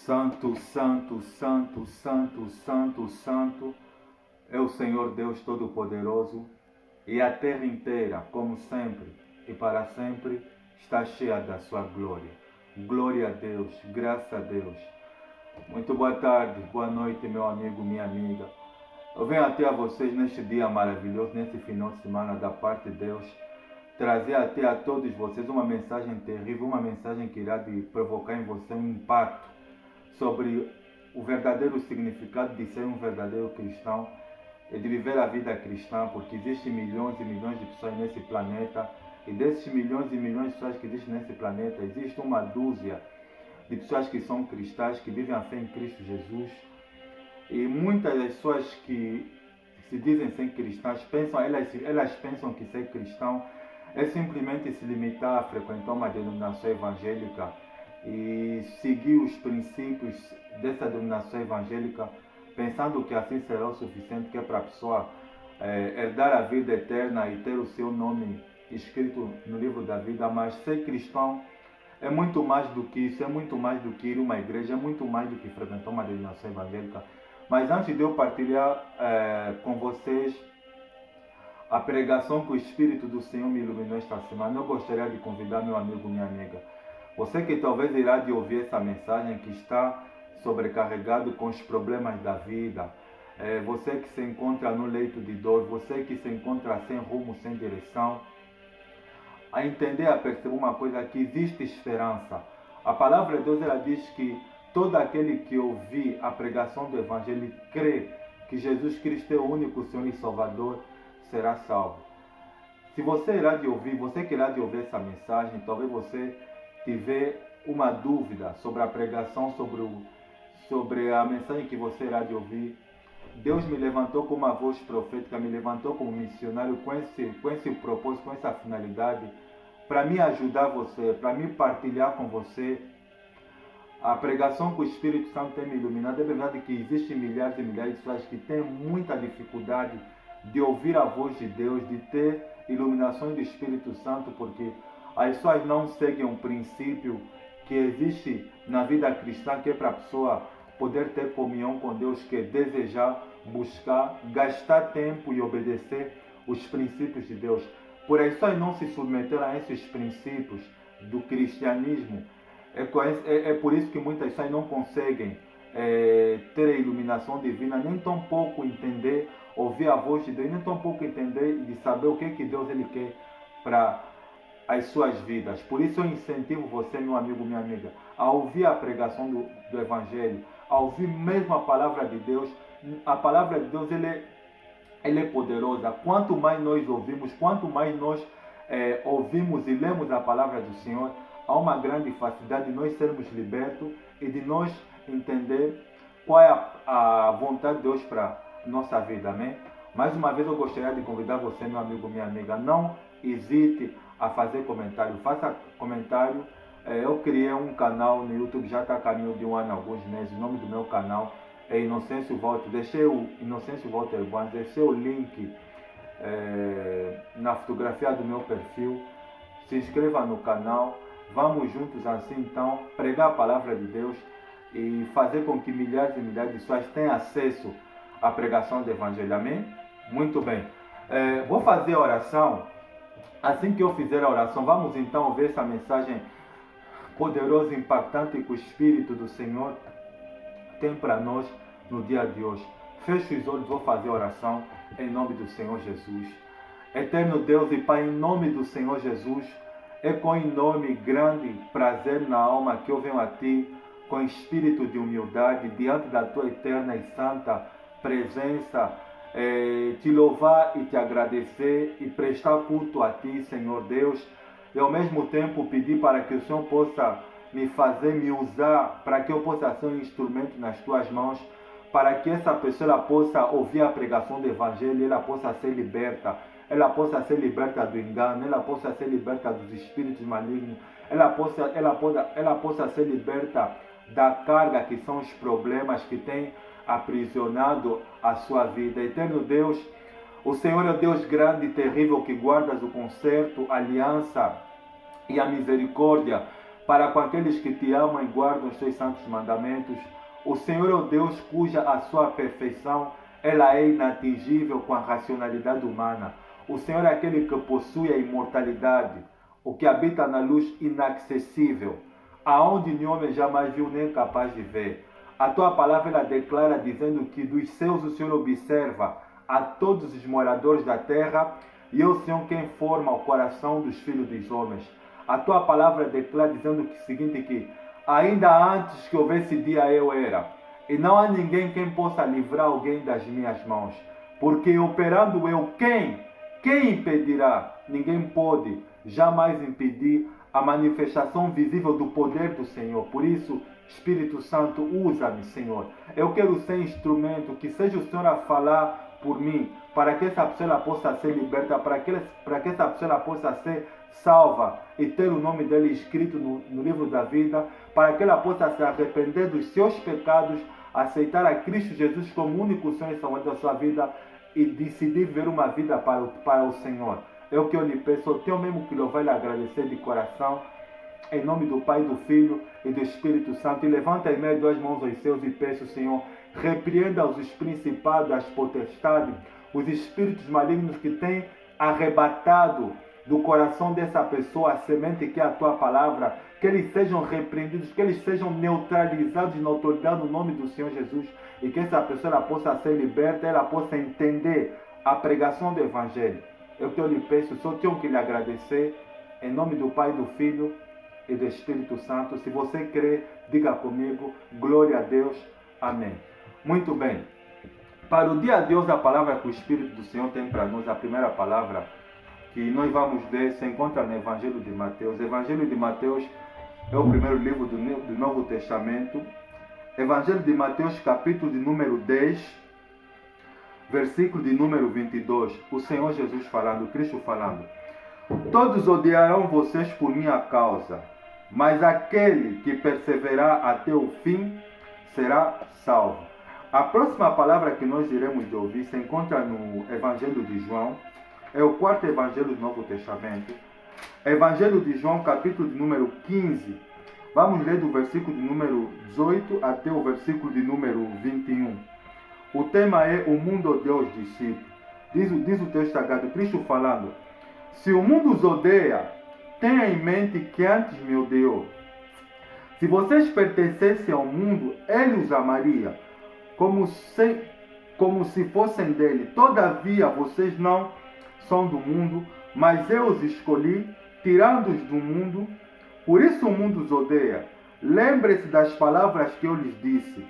Santo, santo, santo, santo, santo, santo é o Senhor Deus Todo-Poderoso, e a terra inteira, como sempre e para sempre, está cheia da sua glória. Glória a Deus, graças a Deus. Muito boa tarde, boa noite, meu amigo, minha amiga. Eu venho até a vocês neste dia maravilhoso, nesse final de semana da parte de Deus, trazer até a todos vocês uma mensagem terrível, uma mensagem que irá provocar em você um impacto sobre o verdadeiro significado de ser um verdadeiro cristão e de viver a vida cristã, porque existem milhões e milhões de pessoas nesse planeta, e desses milhões e milhões de pessoas que existem nesse planeta, existe uma dúzia de pessoas que são cristãs, que vivem a fé em Cristo Jesus, e muitas das pessoas que se dizem ser cristãs, elas pensam que ser cristão é simplesmente se limitar a frequentar uma denominação evangélica e seguir os princípios dessa denominação evangélica, pensando que assim será o suficiente, que é para a pessoa herdar a vida eterna e ter o seu nome escrito no livro da vida. Mas ser cristão é muito mais do que isso, é muito mais do que ir a uma igreja, é muito mais do que frequentar uma denominação evangélica. Mas antes de eu partilhar com vocês a pregação que o Espírito do Senhor me iluminou esta semana, eu gostaria de convidar meu amigo, minha amiga. Você que talvez irá de ouvir essa mensagem, que está sobrecarregado com os problemas da vida, você que se encontra no leito de dor, você que se encontra sem rumo, sem direção, a entender, a perceber uma coisa, que existe esperança. A palavra de Deus, ela diz que todo aquele que ouvir a pregação do Evangelho e crê que Jesus Cristo é o único Senhor e Salvador, será salvo. Se você irá de ouvir, você que irá de ouvir essa mensagem, talvez você tiver uma dúvida sobre a pregação, sobre a mensagem que você irá de ouvir, Deus me levantou com uma voz profética, me levantou como missionário com esse propósito, com essa finalidade, para me ajudar você, para me partilhar com você a pregação que o Espírito Santo tem me iluminado. É verdade que existem milhares e milhares de pessoas que têm muita dificuldade de ouvir a voz de Deus, de ter iluminações do Espírito Santo, porque as pessoas não seguem um princípio que existe na vida cristã, que é para a pessoa poder ter comunhão com Deus, que é desejar, buscar, gastar tempo e obedecer os princípios de Deus. Por as pessoas não se submeteram a esses princípios do cristianismo, é por isso que muitas pessoas não conseguem ter a iluminação divina, nem tão pouco entender, ouvir a voz de Deus, nem tão pouco entender e saber o que Deus ele quer para as suas vidas. Por isso eu incentivo você, meu amigo, minha amiga, a ouvir a pregação do Evangelho, a ouvir mesmo a palavra de Deus. A palavra de Deus ela é poderosa. Quanto mais nós ouvimos, quanto mais nós ouvimos e lemos a palavra do Senhor, há uma grande facilidade de nós sermos libertos e de nós entender qual é a vontade de Deus para a nossa vida. Amém? Mais uma vez eu gostaria de convidar você, meu amigo, minha amiga, não hesite a fazer comentário. Faça comentário. Eu criei um canal no YouTube, já está a caminho de um ano, alguns meses. O nome do meu canal é Inocêncio Walter. Deixei o Inocêncio Walter Bans, deixei o link na fotografia do meu perfil. Se inscreva no canal. Vamos juntos assim então pregar a palavra de Deus e fazer com que milhares e milhares de pessoas tenham acesso à pregação do Evangelho. Amém? Muito bem. Vou fazer a oração. Assim que eu fizer a oração, vamos então ver essa mensagem poderosa e impactante que o Espírito do Senhor tem para nós no dia de hoje. Feche os olhos, vou fazer a oração em nome do Senhor Jesus. Eterno Deus e Pai, em nome do Senhor Jesus, é com enorme grande prazer na alma que eu venho a Ti, com espírito de humildade, diante da Tua eterna e santa presença, te louvar e te agradecer e prestar culto a Ti, Senhor Deus, e ao mesmo tempo pedir para que o Senhor possa me usar, para que eu possa ser um instrumento nas Tuas mãos, para que essa pessoa ela possa ouvir a pregação do Evangelho, ela possa ser liberta, ela possa ser liberta do engano, ela possa ser liberta dos espíritos malignos, ela possa ser liberta da carga que são os problemas que têm aprisionado a sua vida. Eterno Deus, o Senhor é o Deus grande e terrível, que guardas o concerto, a aliança e a misericórdia para com aqueles que te amam e guardam os teus santos mandamentos. O Senhor é o Deus cuja a sua perfeição ela é inatingível com a racionalidade humana. O Senhor é aquele que possui a imortalidade, o que habita na luz inacessível, aonde nenhum homem jamais viu nem capaz de ver. A tua palavra ela declara dizendo que dos céus o Senhor observa a todos os moradores da terra e é o Senhor quem forma o coração dos filhos dos homens. A tua palavra declara dizendo o seguinte, que ainda antes que houvesse dia eu era, e não há ninguém quem possa livrar alguém das minhas mãos, porque operando eu, quem impedirá? Ninguém pode jamais impedir a manifestação visível do poder do Senhor. Por isso, Espírito Santo, usa-me, Senhor. Eu quero ser instrumento, que seja o Senhor a falar por mim, para que essa pessoa possa ser liberta, para que essa pessoa possa ser salva e ter o nome dele escrito no livro da vida, para que ela possa se arrepender dos seus pecados, aceitar a Cristo Jesus como único Senhor e Salvador da sua vida e decidir viver uma vida para o Senhor. É o que eu lhe peço, eu tenho mesmo que louvar e lhe agradecer de coração, em nome do Pai, do Filho e do Espírito Santo. E levanta em meio duas mãos aos céus e peço, Senhor, repreenda os principados, as potestades, os espíritos malignos que têm arrebatado do coração dessa pessoa a semente que é a tua palavra, que eles sejam repreendidos, que eles sejam neutralizados na autoridade no nome do Senhor Jesus, e que essa pessoa ela possa ser liberta, ela possa entender a pregação do Evangelho. Eu que eu lhe peço, só tenho que lhe agradecer, em nome do Pai, do Filho e do Espírito Santo. Se você crê, diga comigo, glória a Deus, amém. Muito bem, para o dia de hoje, a palavra que o Espírito do Senhor tem para nós, a primeira palavra que nós vamos ler, se encontra no Evangelho de Mateus. O Evangelho de Mateus é o primeiro livro do Novo Testamento. Evangelho de Mateus, capítulo de número 10, versículo de número 22. O Senhor Jesus falando, Cristo falando. Todos odiarão vocês por minha causa, mas aquele que perseverar até o fim será salvo. A próxima palavra que nós iremos ouvir se encontra no Evangelho de João. É o quarto Evangelho do Novo Testamento. Evangelho de João, capítulo de número 15. Vamos ler do versículo de número 18 até o versículo de número 21. O tema é o mundo odeia os discípulos. Diz o texto sagrado, Cristo falando. Se o mundo os odeia, tenha em mente que antes me odiou. Se vocês pertencessem ao mundo, ele os amaria, como se fossem dele. Todavia, vocês não são do mundo, mas eu os escolhi, tirando-os do mundo. Por isso o mundo os odeia. Lembre-se das palavras que eu lhes disse.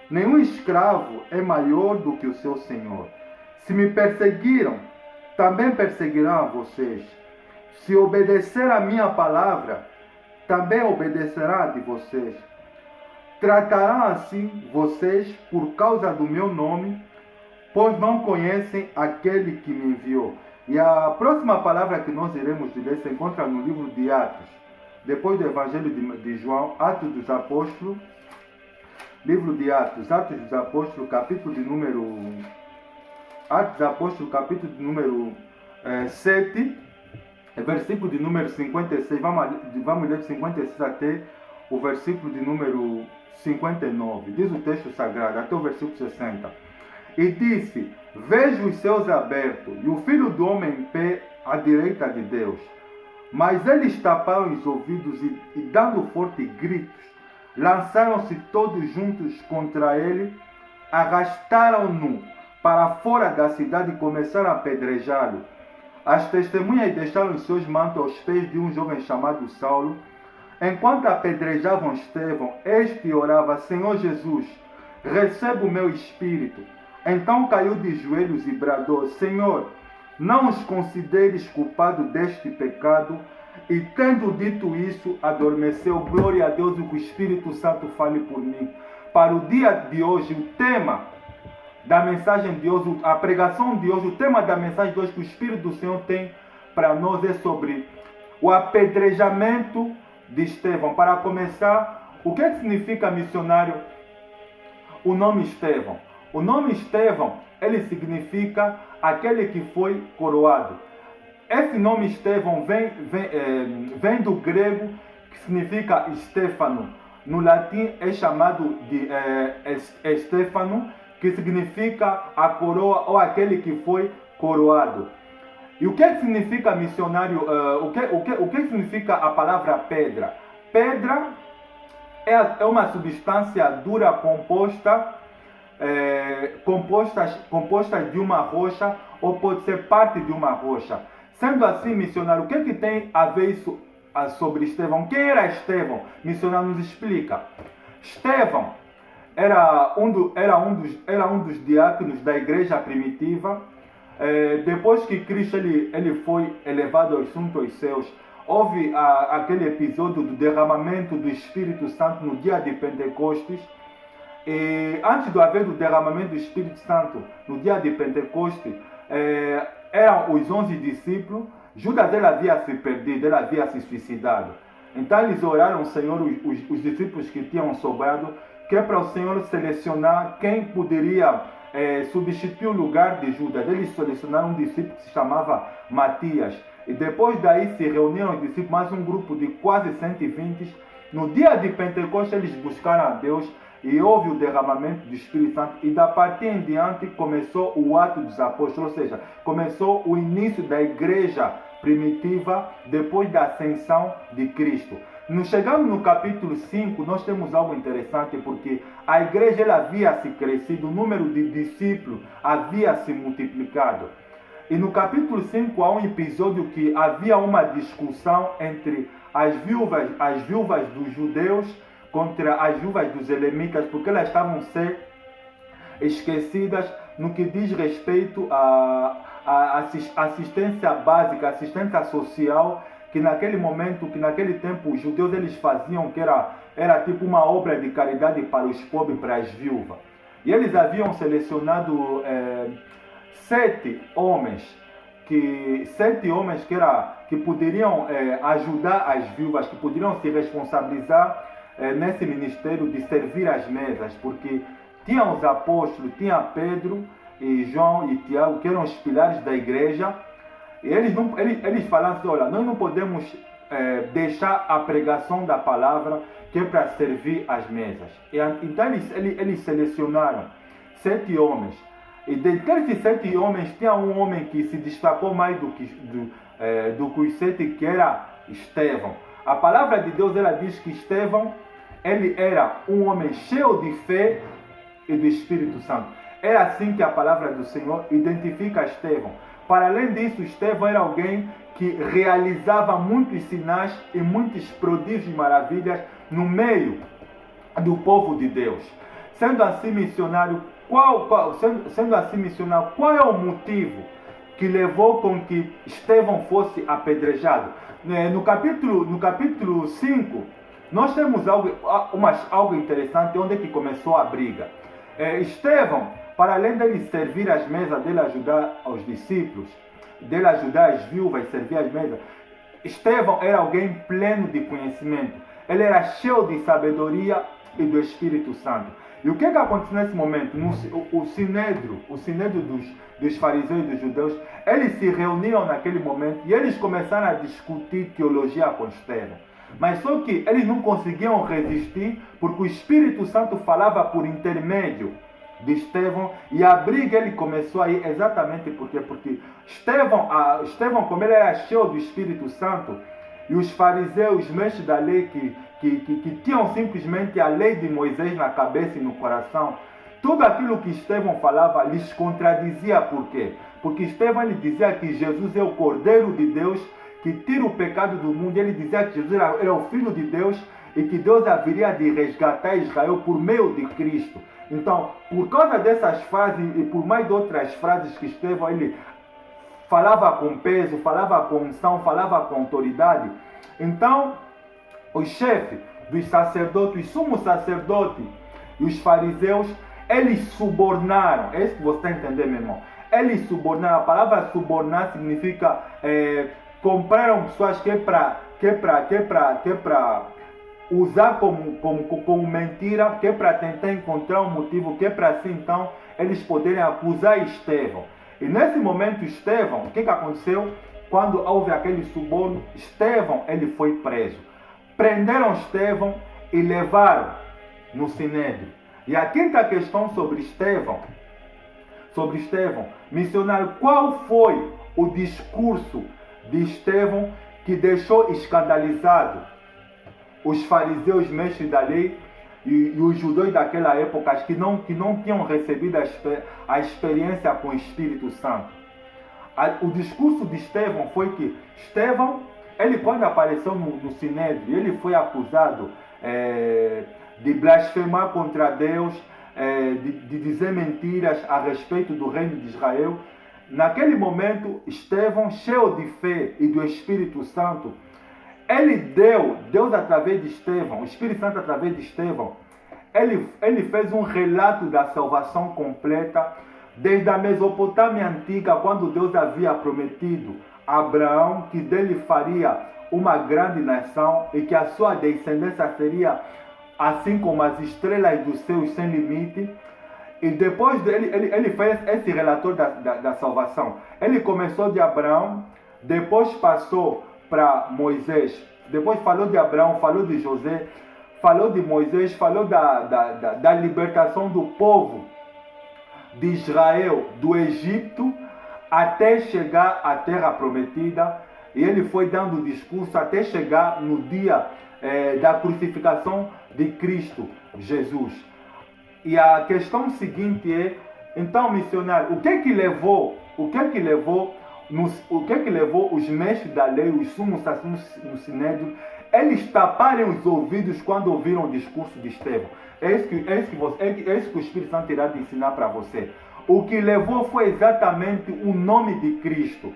Nenhum escravo é maior do que o seu senhor. Se me perseguiram, também perseguirão a vocês. Se obedecer a minha palavra, também obedecerá a de vocês. Tratarão assim vocês por causa do meu nome, pois não conhecem aquele que me enviou. E a próxima palavra que nós iremos ler se encontra no livro de Atos. Depois do Evangelho de João, Atos dos Apóstolos, livro de Atos, Atos dos Apóstolos, capítulo de número... Atos dos Apóstolos, capítulo de número 7, versículo de número 56. Vamos ler de 56 até o versículo de número 59. Diz o texto sagrado, até o versículo 60. E disse, vejo os céus abertos e o Filho do Homem em pé à direita de Deus. Mas eles taparam os ouvidos e dando fortes gritos, lançaram-se todos juntos contra ele, arrastaram-no para fora da cidade e começaram a apedrejá-lo. As testemunhas deixaram os seus mantos aos pés de um jovem chamado Saulo. Enquanto apedrejavam Estevão, este orava, Senhor Jesus, recebe o meu espírito. Então caiu de joelhos e bradou, Senhor, não os consideres culpados deste pecado. E tendo dito isso, adormeceu. Glória a Deus, que o Espírito Santo fale por mim. Para o dia de hoje, o tema da mensagem de hoje, a pregação de hoje, o tema da mensagem de hoje que o Espírito do Senhor tem para nós é sobre o apedrejamento de Estevão. Para começar, o que significa missionário? O nome Estevão. O nome Estevão, ele significa aquele que foi coroado. Esse nome Estevão vem do grego que significa Stefano. No latim é chamado de Stefano, que significa a coroa ou aquele que foi coroado. E o que significa missionário? O que significa a palavra pedra? Pedra é uma substância dura composta de uma rocha, ou pode ser parte de uma rocha. Sendo assim, missionário, o que tem a ver isso sobre Estevão? Quem era Estevão? Missionário nos explica. Estevão era um dos diáconos da igreja primitiva. Depois que Cristo ele foi elevado aos céus, houve aquele episódio do derramamento do Espírito Santo no dia de Pentecostes. E antes de haver o derramamento do Espírito Santo no dia de Pentecostes, eram os 11 discípulos. Judas ele havia se perdido, ele havia se suicidado. Então eles oraram ao Senhor, os discípulos que tinham sobrado, que é para o Senhor selecionar quem poderia substituir o lugar de Judas. Eles selecionaram um discípulo que se chamava Matias. E depois daí se reuniram os discípulos, mais um grupo de quase 120. No dia de Pentecostes eles buscaram a Deus e houve o derramamento do Espírito Santo. E da partir em diante começou o ato dos apóstolos, ou seja, começou o início da igreja primitiva depois da ascensão de Cristo. Chegando no capítulo 5, nós temos algo interessante, porque a igreja ela havia se crescido, o número de discípulos havia se multiplicado. E no capítulo 5 há um episódio que havia uma discussão entre as viúvas dos judeus contra as viúvas dos elemitas, porque elas estavam a ser esquecidas no que diz respeito à assistência básica, assistência social, que naquele momento, que naquele tempo os judeus eles faziam, que era tipo uma obra de caridade para os pobres, para as viúvas. E eles haviam selecionado 7 homens que poderiam ajudar as viúvas, que poderiam se responsabilizar nesse ministério de servir as mesas, porque tinha os apóstolos, tinha Pedro e João e Tiago, que eram os pilares da igreja. E eles falaram assim: olha, nós não podemos deixar a pregação da palavra, que é para servir as mesas. Então eles selecionaram 7 homens. E dentre esses 7 homens, tinha um homem que se destacou mais do que os 7, que era Estevão. A palavra de Deus ela diz que Estevão ele era um homem cheio de fé e do Espírito Santo. É assim que a palavra do Senhor identifica Estevão. Para além disso, Estevão era alguém que realizava muitos sinais e muitos prodígios e maravilhas no meio do povo de Deus. Sendo assim, missionário, qual é o motivo que levou com que Estevão fosse apedrejado? No capítulo 5, nós temos algo interessante, onde é que começou a briga. Estevão, para além dele servir as mesas, dele ajudar os discípulos, dele ajudar as viúvas, servir as mesas, Estevão era alguém pleno de conhecimento. Ele era cheio de sabedoria e do Espírito Santo. E o que aconteceu nesse momento? O sinédrio dos fariseus e dos judeus, eles se reuniram naquele momento e eles começaram a discutir teologia com Estevão. Mas só que eles não conseguiam resistir, porque o Espírito Santo falava por intermédio de Estevão, e a briga ele começou aí exatamente porque Estevão, como ele era cheio do Espírito Santo, e os fariseus, os mestres da lei, que tinham simplesmente a lei de Moisés na cabeça e no coração, tudo aquilo que Estevão falava lhes contradizia. Por quê? Porque Estevão ele dizia que Jesus é o Cordeiro de Deus, que tira o pecado do mundo. Ele dizia que Jesus era o Filho de Deus e que Deus haveria de resgatar Israel por meio de Cristo. Então, por causa dessas frases e por mais de outras frases que Estevão ele falava com peso, falava com unção, falava com autoridade, então os chefes dos sacerdotes, os sumos sacerdotes e os fariseus, eles subornaram. É isso que você está entendendo, meu irmão? Eles subornaram. A palavra subornar significa compraram pessoas que é para usar como mentira, que é para tentar encontrar um motivo, que é para assim então eles poderem acusar Estevão. E nesse momento Estevão, o que aconteceu? Quando houve aquele suborno, Estevão ele foi preso. prenderam Estevão e levaram no Sinédrio. E a quinta questão sobre Estevão, missionário, qual foi o discurso de Estevão que deixou escandalizado os fariseus, mestres da lei, e os judeus daquela época que não tinham recebido a experiência com o Espírito Santo? O discurso de Estevão foi que Estevão, ele quando apareceu no Sinédrio, ele foi acusado de blasfemar contra Deus, de dizer mentiras a respeito do reino de Israel. Naquele momento, Estevão, cheio de fé e do Espírito Santo, Deus através de Estevão, o Espírito Santo através de Estevão, ele fez um relato da salvação completa, desde a Mesopotâmia antiga, quando Deus havia prometido a Abraão que dele faria uma grande nação e que a sua descendência seria assim como as estrelas dos céus sem limite. E depois ele fez esse relator da salvação. Ele começou de Abraão, depois passou para Moisés, depois falou de Abraão, falou de José, falou de Moisés, falou da libertação do povo de Israel do Egito até chegar à terra prometida. E ele foi dando discurso até chegar no dia da crucificação de Cristo Jesus. E a questão seguinte é, então, missionário, o que é que levou os mestres da lei, os sumos sacerdotes no Sinédrio, eles taparem os ouvidos quando ouviram o discurso de Estevão? É isso que o Espírito Santo irá te ensinar para você. O que levou foi exatamente o nome de Cristo.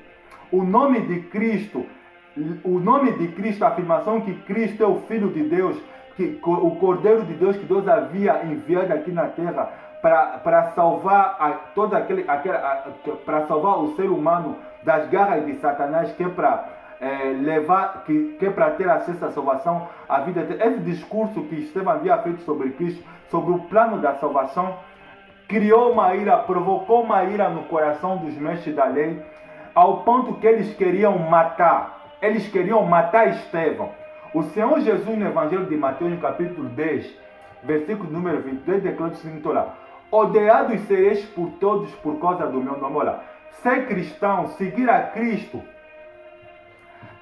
O nome de Cristo, a afirmação que Cristo é o Filho de Deus, que o Cordeiro de Deus que Deus havia enviado aqui na terra para salvar para salvar o ser humano das garras de Satanás, que é para que é para ter acesso à salvação, à vida eterna. Esse discurso que Estevão havia feito sobre Cristo, sobre o plano da salvação, criou uma ira, provocou uma ira no coração dos mestres da lei, ao ponto que eles queriam matar Estevão. O Senhor Jesus, no Evangelho de Mateus, no capítulo 10, versículo número 22, declara o seguinte: olha, odiados sereis por todos por causa do meu nome. Olha, ser cristão, seguir a Cristo,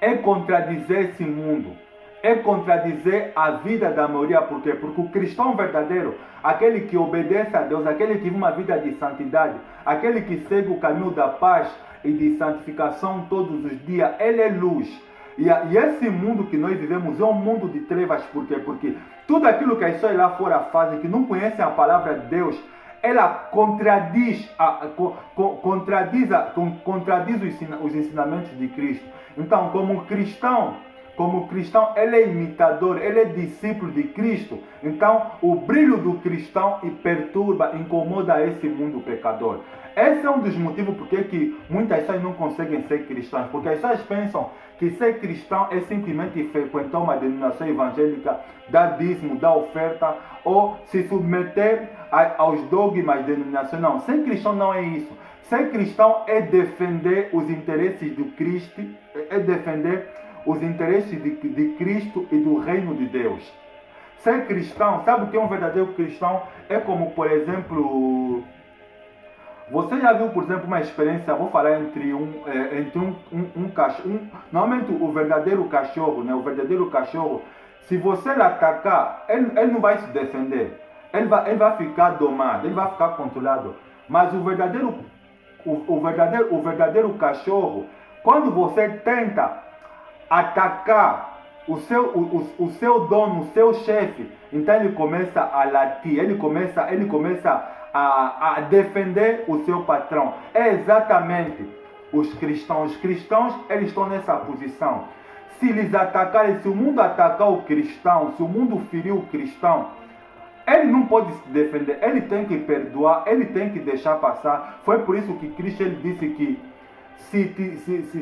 é contradizer esse mundo, é contradizer a vida da maioria. Por quê? Porque o cristão verdadeiro, aquele que obedece a Deus, aquele que vive uma vida de santidade, aquele que segue o caminho da paz e de santificação todos os dias, ele é luz. E esse mundo que nós vivemos é um mundo de trevas. Por quê? Porque tudo aquilo que as pessoas lá fora fazem, que não conhecem a palavra de Deus, ela contradiz os ensinamentos de Cristo. Então, como cristão, ele é imitador, ele é discípulo de Cristo. Então, o brilho do cristão perturba, incomoda esse mundo pecador. Esse é um dos motivos porque que muitas pessoas não conseguem ser cristãs. Porque as pessoas pensam que ser cristão é simplesmente frequentar uma denominação evangélica, dar dízimo, dar oferta, ou se submeter aos dogmas denominacionais. Não, ser cristão não é isso. Ser cristão é defender os interesses do Cristo, é defender os interesses de Cristo e do reino de Deus. Ser cristão, sabe o que é um verdadeiro cristão? É como, por exemplo, você já viu, por exemplo, uma experiência, vou falar entre um cachorro, normalmente o verdadeiro cachorro, né? O verdadeiro cachorro, se você atacar, ele não vai se defender, ele vai ficar domado, ele vai ficar controlado. Mas o verdadeiro cachorro, quando você tenta atacar o seu dono, o seu chefe, então ele começa a latir, ele começa a defender o seu patrão. É exatamente os cristãos. Os cristãos, eles estão nessa posição. Se eles atacarem, se o mundo atacar o cristão, se o mundo ferir o cristão, ele não pode se defender, ele tem que perdoar, ele tem que deixar passar. Foi por isso que Cristo ele disse que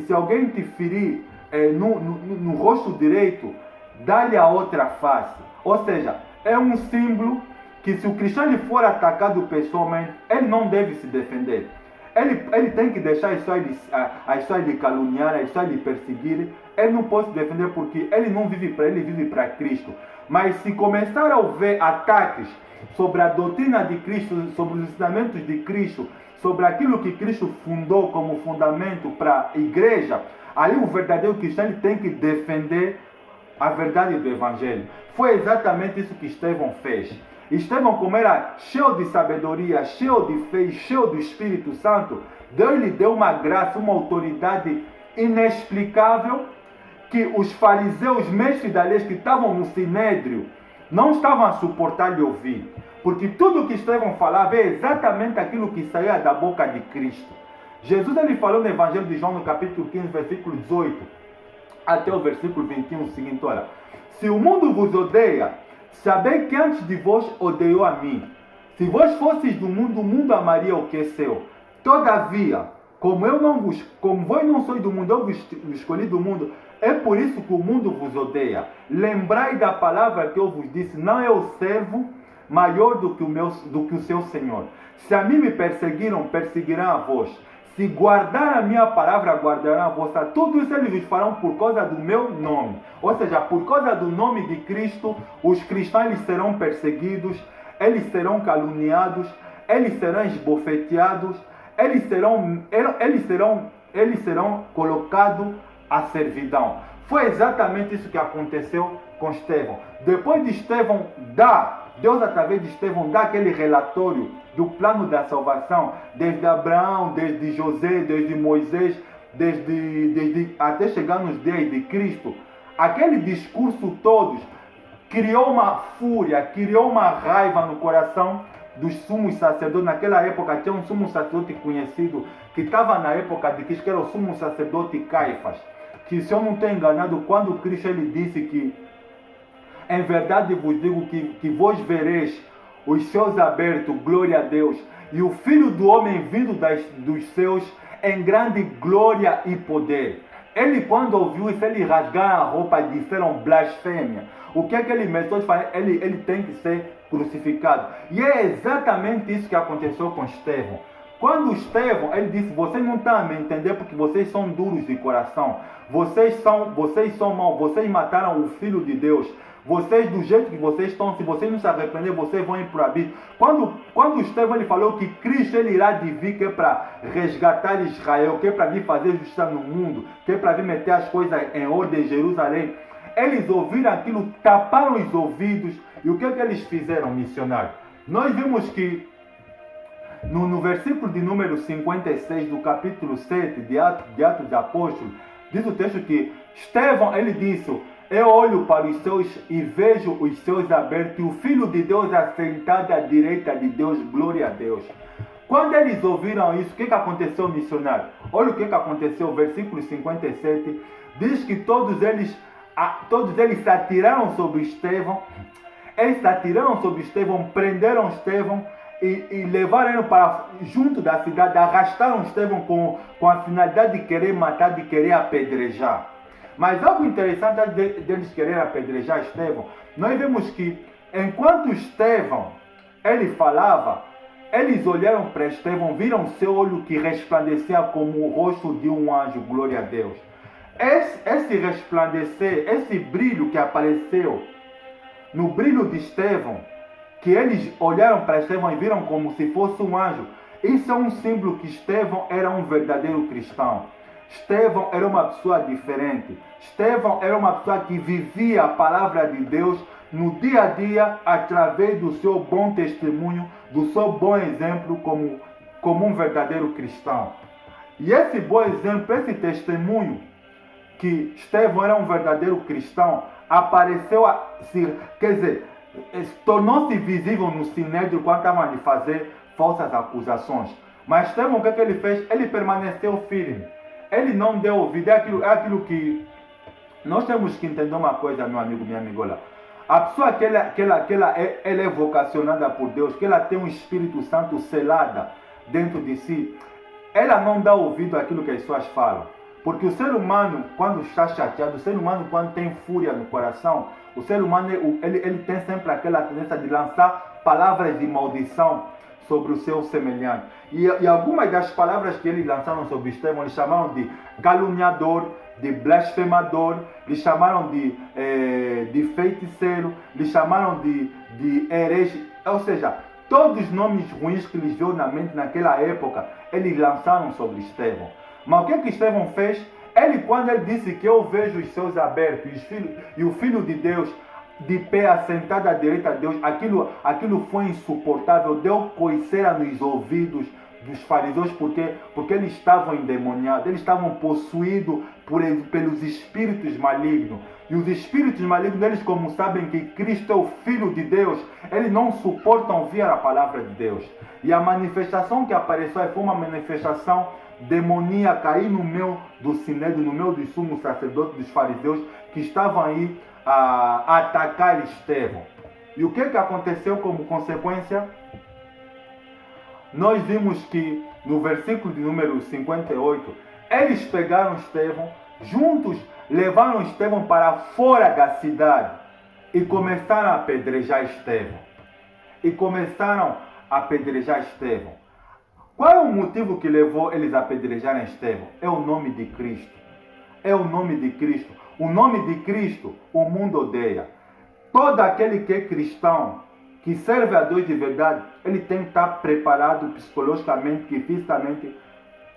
se alguém te ferir no rosto direito, dá-lhe a outra face. Ou seja, é um símbolo que se o cristão ele for atacado pessoalmente, ele não deve se defender. Ele tem que deixar as pessoas lhe caluniar, as pessoas lhe perseguir. Ele não pode se defender porque ele não vive para ele, vive para Cristo. Mas se começar a haver ataques sobre a doutrina de Cristo, sobre os ensinamentos de Cristo, sobre aquilo que Cristo fundou como fundamento para a igreja, aí o verdadeiro cristão ele tem que defender a verdade do Evangelho. Foi exatamente isso que Estevão fez. Estevão, como era cheio de sabedoria, cheio de fé, cheio do Espírito Santo, Deus lhe deu uma graça, uma autoridade inexplicável, que os fariseus, mestres da lei que estavam no Sinédrio, não estavam a suportar lhe ouvir. Porque tudo que Estevão falava é exatamente aquilo que saía da boca de Cristo. Jesus ele falou no Evangelho de João, no capítulo 15, versículo 18, até o versículo 21, o seguinte: olha, se o mundo vos odeia, sabei que antes de vós odiou a mim. Se vós fosseis do mundo, o mundo amaria o que é seu. Todavia, como vós não sois do mundo, eu vos escolhi do mundo, é por isso que o mundo vos odeia. Lembrai da palavra que eu vos disse: não é o servo maior do que o seu Senhor. Se a mim me perseguiram, perseguirão a vós. Se guardar a minha palavra, guardarão a vossa. Tudo isso eles vos farão por causa do meu nome. Ou seja, por causa do nome de Cristo, os cristãos eles serão perseguidos, eles serão caluniados, eles serão esbofeteados, eles serão colocados à servidão. Foi exatamente isso que aconteceu com Estevão. Depois de Estevão Deus através de Estevão dá aquele relatório do plano da salvação, desde Abraão, desde José, desde Moisés, desde até chegar nos dias de Cristo. Aquele discurso todo criou uma fúria, criou uma raiva no coração dos sumos sacerdotes. Naquela época tinha um sumo sacerdote conhecido que estava na época de Cristo, que era o sumo sacerdote Caifás. Que, se eu não estou enganado, quando Cristo ele disse que em verdade vos digo que vós vereis os céus abertos, glória a Deus, e o Filho do Homem vindo dos céus em grande glória e poder. Ele, quando ouviu isso, ele rasgaram a roupa e disseram blasfêmia. O que é que ele começou a fazer? Ele tem que ser crucificado. E é exatamente isso que aconteceu com Estevão. Quando Estevão, ele disse: vocês não estão a me entender porque vocês são duros de coração. Vocês são maus, vocês mataram o Filho de Deus. Vocês, do jeito que vocês estão, se vocês não se arrepender, vocês vão ir para o abismo. Quando Estevão ele falou que Cristo ele irá de vir, que é para resgatar Israel, que é para vir fazer justiça no mundo, que é para vir meter as coisas em ordem em Jerusalém, eles ouviram aquilo, taparam os ouvidos. E o que é que eles fizeram, missionário? Nós vimos que no versículo de número 56 do capítulo 7 de Atos dos Apóstolos, diz o texto que Estevão ele disse: eu olho para os céus e vejo os céus abertos e o Filho de Deus assentado à direita de Deus, glória a Deus. Quando eles ouviram isso, o que aconteceu, missionário? Olha o que aconteceu, versículo 57, diz que todos eles se atiraram sobre Estevão, prenderam Estevão e levaram ele para junto da cidade, arrastaram Estevão com a finalidade de querer matar, de querer apedrejar. Mas algo interessante antes deles querer apedrejar Estevão, nós vemos que enquanto Estevão ele falava, eles olharam para Estevão, viram seu olho que resplandecia como o rosto de um anjo, glória a Deus. Esse resplandecer, esse brilho que apareceu no brilho de Estevão, que eles olharam para Estevão e viram como se fosse um anjo, isso é um símbolo que Estevão era um verdadeiro cristão. Estevão era uma pessoa diferente. Estevão era uma pessoa que vivia a palavra de Deus no dia a dia através do seu bom testemunho, do seu bom exemplo como um verdadeiro cristão. E esse bom exemplo, esse testemunho que Estevão era um verdadeiro cristão, apareceu, tornou-se visível no Sinédrio quando estavam a lhe fazer falsas acusações. Mas Estevão, o que ele fez? Ele permaneceu firme. Ele não deu ouvido. É aquilo que nós temos que entender uma coisa, meu amigo, minha amigola. A pessoa que ela é vocacionada por Deus, que ela tem um Espírito Santo selada dentro de si, ela não dá ouvido àquilo que as pessoas falam. Porque o ser humano, quando está chateado, o ser humano, quando tem fúria no coração, o ser humano ele tem sempre aquela tendência de lançar palavras de maldição sobre o seu semelhante. E algumas das palavras que eles lançaram sobre Estevão, eles chamaram de caluniador, de blasfemador, lhe chamaram de feiticeiro, lhe chamaram de herege, ou seja, todos os nomes ruins que lhes veio na mente naquela época, eles lançaram sobre Estevão. Mas o que Estevão fez? Quando ele disse que eu vejo os céus abertos e o Filho de Deus de pé assentado à direita de Deus, aquilo foi insuportável, deu coceira nos ouvidos dos fariseus, porque eles estavam endemoniados, eles estavam possuídos pelos espíritos malignos. E os espíritos malignos, eles, como sabem que Cristo é o Filho de Deus, eles não suportam ouvir a palavra de Deus. E a manifestação que apareceu foi uma manifestação demoníaca aí no meio do sinédrio, no meio dos sumos sacerdotes, dos fariseus, que estavam aí a atacar Estevão. E o que aconteceu como consequência? Nós vimos que no versículo de número 58, eles pegaram Estevão, juntos levaram Estevão para fora da cidade e começaram a apedrejar Estevão. Qual é o motivo que levou eles a apedrejarem Estevão? É o nome de Cristo. O nome de Cristo o mundo odeia. Todo aquele que é cristão, que serve a Deus de verdade, ele tem que estar preparado psicologicamente e fisicamente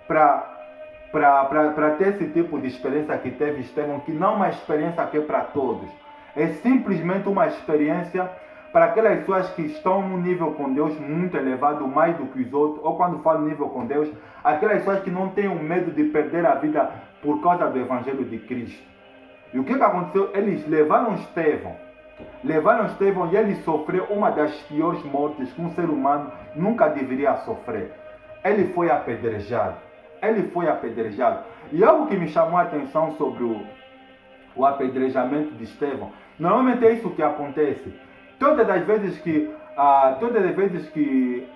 para ter esse tipo de experiência que teve Estevão, que não é uma experiência que é para todos. É simplesmente uma experiência para aquelas pessoas que estão num nível com Deus muito elevado, mais do que os outros, ou quando falo nível com Deus, aquelas pessoas que não têm o medo de perder a vida por causa do Evangelho de Cristo. E o que aconteceu? Eles levaram Estevão e ele sofreu uma das piores mortes que um ser humano nunca deveria sofrer. Ele foi apedrejado. E algo que me chamou a atenção sobre o apedrejamento de Estevão, normalmente é isso que acontece. Todas as vezes que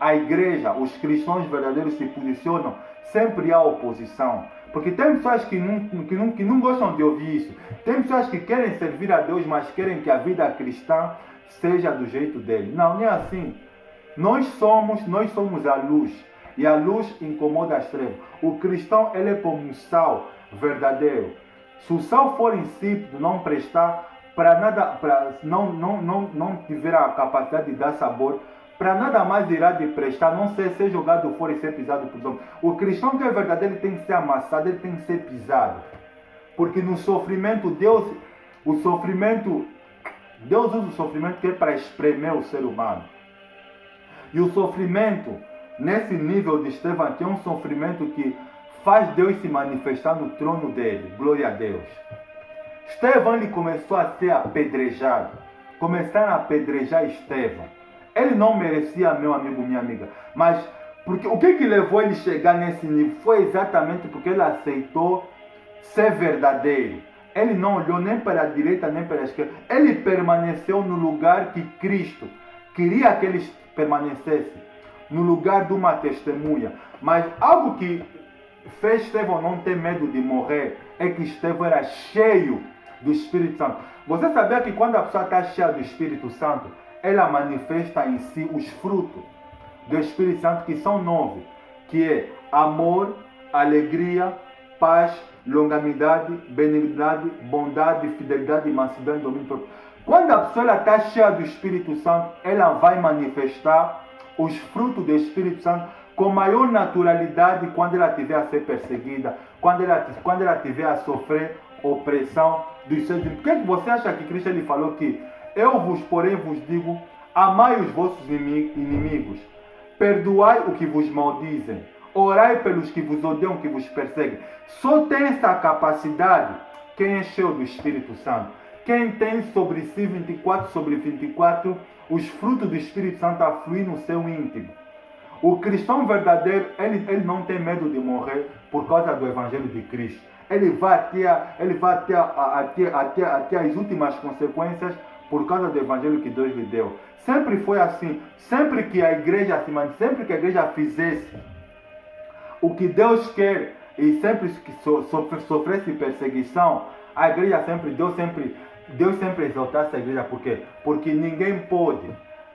a igreja, os cristãos verdadeiros se posicionam, sempre há oposição. Porque tem pessoas que não gostam de ouvir isso. Tem pessoas que querem servir a Deus, mas querem que a vida cristã seja do jeito dele. Não, nem assim. Nós somos a luz. E a luz incomoda as trevas. O cristão, ele é como um sal verdadeiro. Se o sal for insípido, não prestar para nada, não tiver a capacidade de dar sabor, para nada mais irá de prestar, não ser jogado fora e ser pisado por homens. O cristão que é verdadeiro, ele tem que ser amassado, ele tem que ser pisado. Porque no sofrimento, Deus usa o sofrimento que é para espremer o ser humano. E o sofrimento, nesse nível de Estevão, aqui é um sofrimento que faz Deus se manifestar no trono dele. Glória a Deus. Estevão, ele começou a ser apedrejado. Começaram a apedrejar Estevão. Ele não merecia, meu amigo, minha amiga. Mas porque, o que levou ele a chegar nesse nível? Foi exatamente porque ele aceitou ser verdadeiro. Ele não olhou nem para a direita nem para a esquerda. Ele permaneceu no lugar que Cristo queria que ele permanecesse. No lugar de uma testemunha. Mas algo que fez Estevão não ter medo de morrer é que Estevão era cheio do Espírito Santo. Você sabia que quando a pessoa está cheia do Espírito Santo, ela manifesta em si os frutos do Espírito Santo, que são 9, que é amor, alegria, paz, longanimidade, benignidade, bondade, fidelidade, mansidão e domínio próprio. Quando a pessoa está cheia do Espírito Santo, ela vai manifestar os frutos do Espírito Santo com maior naturalidade quando ela estiver a ser perseguida, quando ela estiver a sofrer opressão dos seus inimigos. Por que você acha que Cristo ele falou que porém vos digo, amai os vossos inimigos, perdoai o que vos maldizem, orai pelos que vos odeiam, que vos perseguem. Só tem essa capacidade quem encheu do Espírito Santo. Quem tem sobre si 24/24 os frutos do Espírito Santo a fluir no seu íntimo. O cristão verdadeiro, ele não tem medo de morrer por causa do Evangelho de Cristo. Ele vai até as últimas consequências por causa do Evangelho que Deus lhe deu. Sempre foi assim. Sempre que a igreja fizesse o que Deus quer e sempre que sofresse perseguição, a igreja Deus sempre exaltasse a igreja. Por quê? Porque ninguém pode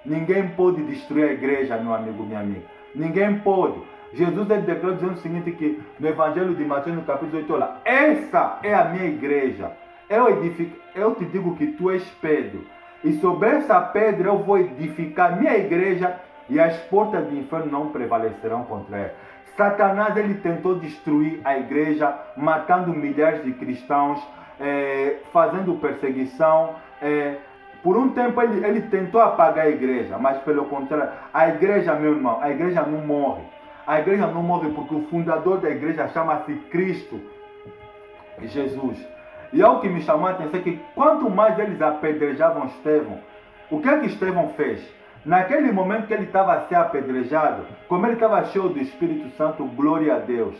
Ninguém pode destruir a igreja, meu amigo, minha amiga. Ninguém pode. Jesus declarou dizendo o seguinte, que no Evangelho de Mateus, no capítulo 8, olha, essa é a minha igreja. Eu te digo que tu és Pedro. E sobre essa pedra eu vou edificar minha igreja e as portas do inferno não prevalecerão contra ela. Satanás, ele tentou destruir a igreja, matando milhares de cristãos, fazendo perseguição. Por um tempo ele tentou apagar a igreja, mas pelo contrário, a igreja, meu irmão, a igreja não morre. A igreja não morre porque o fundador da igreja chama-se Cristo Jesus. E algo que me chamou a atenção é que quanto mais eles apedrejavam Estevão, o que é que Estevão fez? Naquele momento que ele estava a ser apedrejado, como ele estava cheio do Espírito Santo, glória a Deus,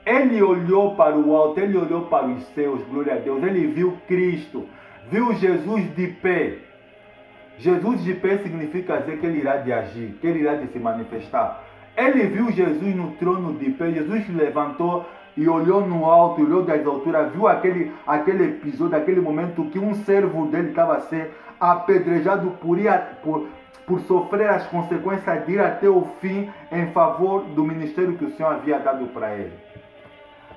ele olhou para o alto, ele olhou para os céus, glória a Deus, ele viu Cristo, viu Jesus de pé. Jesus de pé significa dizer que ele irá de agir, que ele irá de se manifestar. Ele viu Jesus no trono de pé, Jesus se levantou e olhou no alto, olhou das alturas, viu aquele episódio, aquele momento que um servo dele estava a ser apedrejado por sofrer as consequências de ir até o fim em favor do ministério que o Senhor havia dado para ele.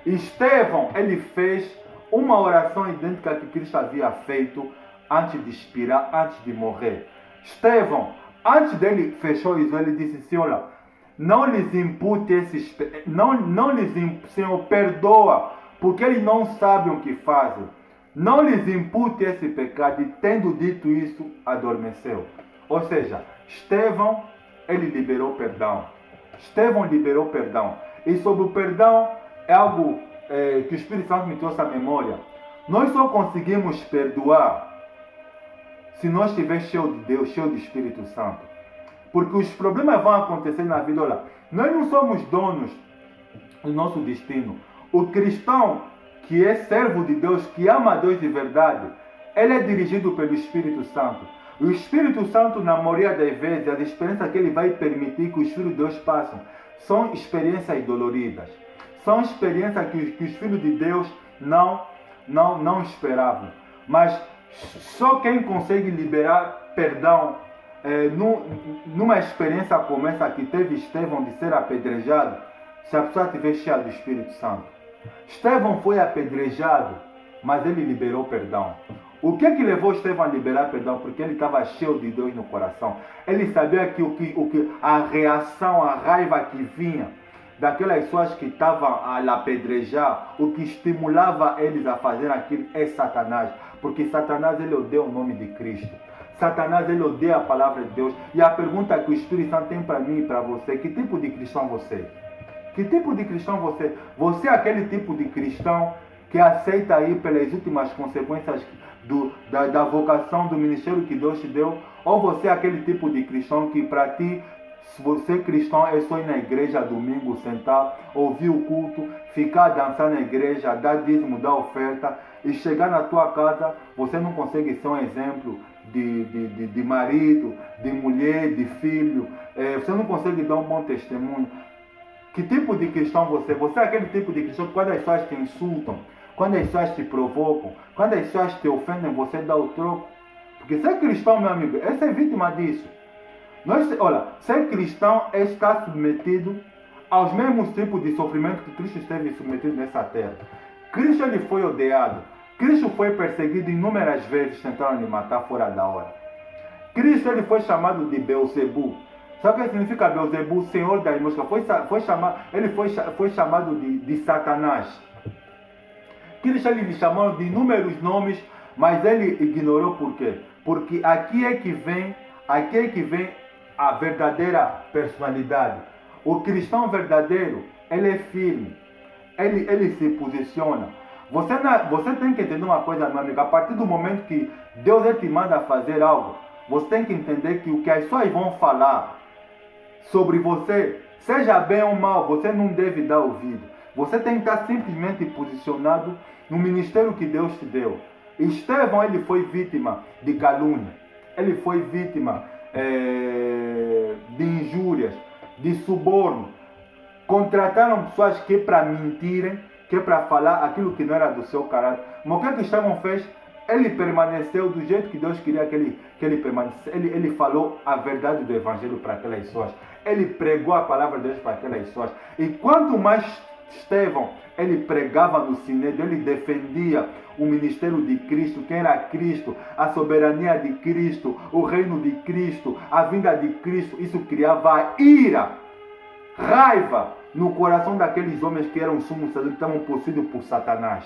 Estevão, ele fez uma oração idêntica que Cristo havia feito antes de expirar, antes de morrer. Estevão, antes dele fechou os olhos, ele disse assim, olha, não lhes impute esses, Senhor, perdoa, porque eles não sabem o que fazem. Não lhes impute esse pecado. E tendo dito isso, adormeceu. Ou seja, Estevão, ele liberou perdão. Estevão liberou perdão. E sobre o perdão, é algo que o Espírito Santo me trouxe à memória. Nós só conseguimos perdoar se nós estivermos cheios de Deus, cheios do Espírito Santo. Porque os problemas vão acontecer na vida. Olha, nós não somos donos do nosso destino. O cristão que é servo de Deus, que ama a Deus de verdade, ele é dirigido pelo Espírito Santo. O Espírito Santo, na maioria das vezes, as experiências que ele vai permitir que os filhos de Deus passem são experiências doloridas. São experiências que os filhos de Deus não esperavam. Mas só quem consegue liberar perdão numa experiência como essa que teve Estevão de ser apedrejado, se a pessoa estiver cheia do Espírito Santo. Estevão foi apedrejado, mas ele liberou perdão. O que levou Estevão a liberar perdão? Porque ele estava cheio de Deus no coração. Ele sabia que a reação, a raiva que vinha daquelas pessoas que estavam a apedrejar, o que estimulava eles a fazer aquilo é Satanás. Porque Satanás, ele odeia o nome de Cristo. Satanás, ele odeia a palavra de Deus. E a pergunta que o Espírito Santo tem para mim e para você, que tipo de cristão você é? Que tipo de cristão você é? Você é aquele tipo de cristão que aceita ir pelas últimas consequências da vocação, do ministério que Deus te deu? Ou você é aquele tipo de cristão que para ti, se você é cristão, é só ir na igreja domingo, sentar, ouvir o culto, ficar dançar na igreja, dar dízimo, dar oferta, e chegar na tua casa, você não consegue ser um exemplo de marido, de mulher, de filho, você não consegue dar um bom testemunho. Que tipo de cristão você é? Você é aquele tipo de cristão que quando as pessoas te insultam, quando as pessoas te provocam, quando as pessoas te ofendem, você dá o troco. Porque ser cristão, meu amigo, é ser vítima disso. Olha, ser cristão é estar submetido aos mesmos tipos de sofrimento que Cristo esteve submetido nessa terra. Cristo, ele foi odiado. Cristo foi perseguido inúmeras vezes, tentaram lhe matar fora da hora. Cristo, ele foi chamado de Beelzebu. Sabe o que significa Beelzebu? Senhor das moscas. Ele foi chamado de Satanás. Cristo, ele lhe chamou de inúmeros nomes, mas ele ignorou por quê? Porque aqui é que vem a verdadeira personalidade. O cristão verdadeiro, ele é firme, ele se posiciona. Você tem que entender uma coisa, meu amigo. A partir do momento que Deus te manda fazer algo, você tem que entender que o que as pessoas vão falar sobre você, seja bem ou mal, você não deve dar ouvido. Você tem que estar simplesmente posicionado no ministério que Deus te deu. Estevão, ele foi vítima de calúnia. Ele foi vítima de injúrias, de suborno. Contrataram pessoas que para mentirem, que para falar aquilo que não era do seu caráter. Mas o que Estevão fez? Ele permaneceu do jeito que Deus queria que ele permanecesse. Ele falou a verdade do Evangelho para aquelas pessoas. Ele pregou a palavra de Deus para aquelas pessoas. E quanto mais Estevão, ele pregava no Sinédrio, ele defendia o ministério de Cristo, quem era Cristo, a soberania de Cristo, o reino de Cristo, a vinda de Cristo. Isso criava ira, raiva no coração daqueles homens que eram sumos sacerdotes, que estavam possuídos por Satanás.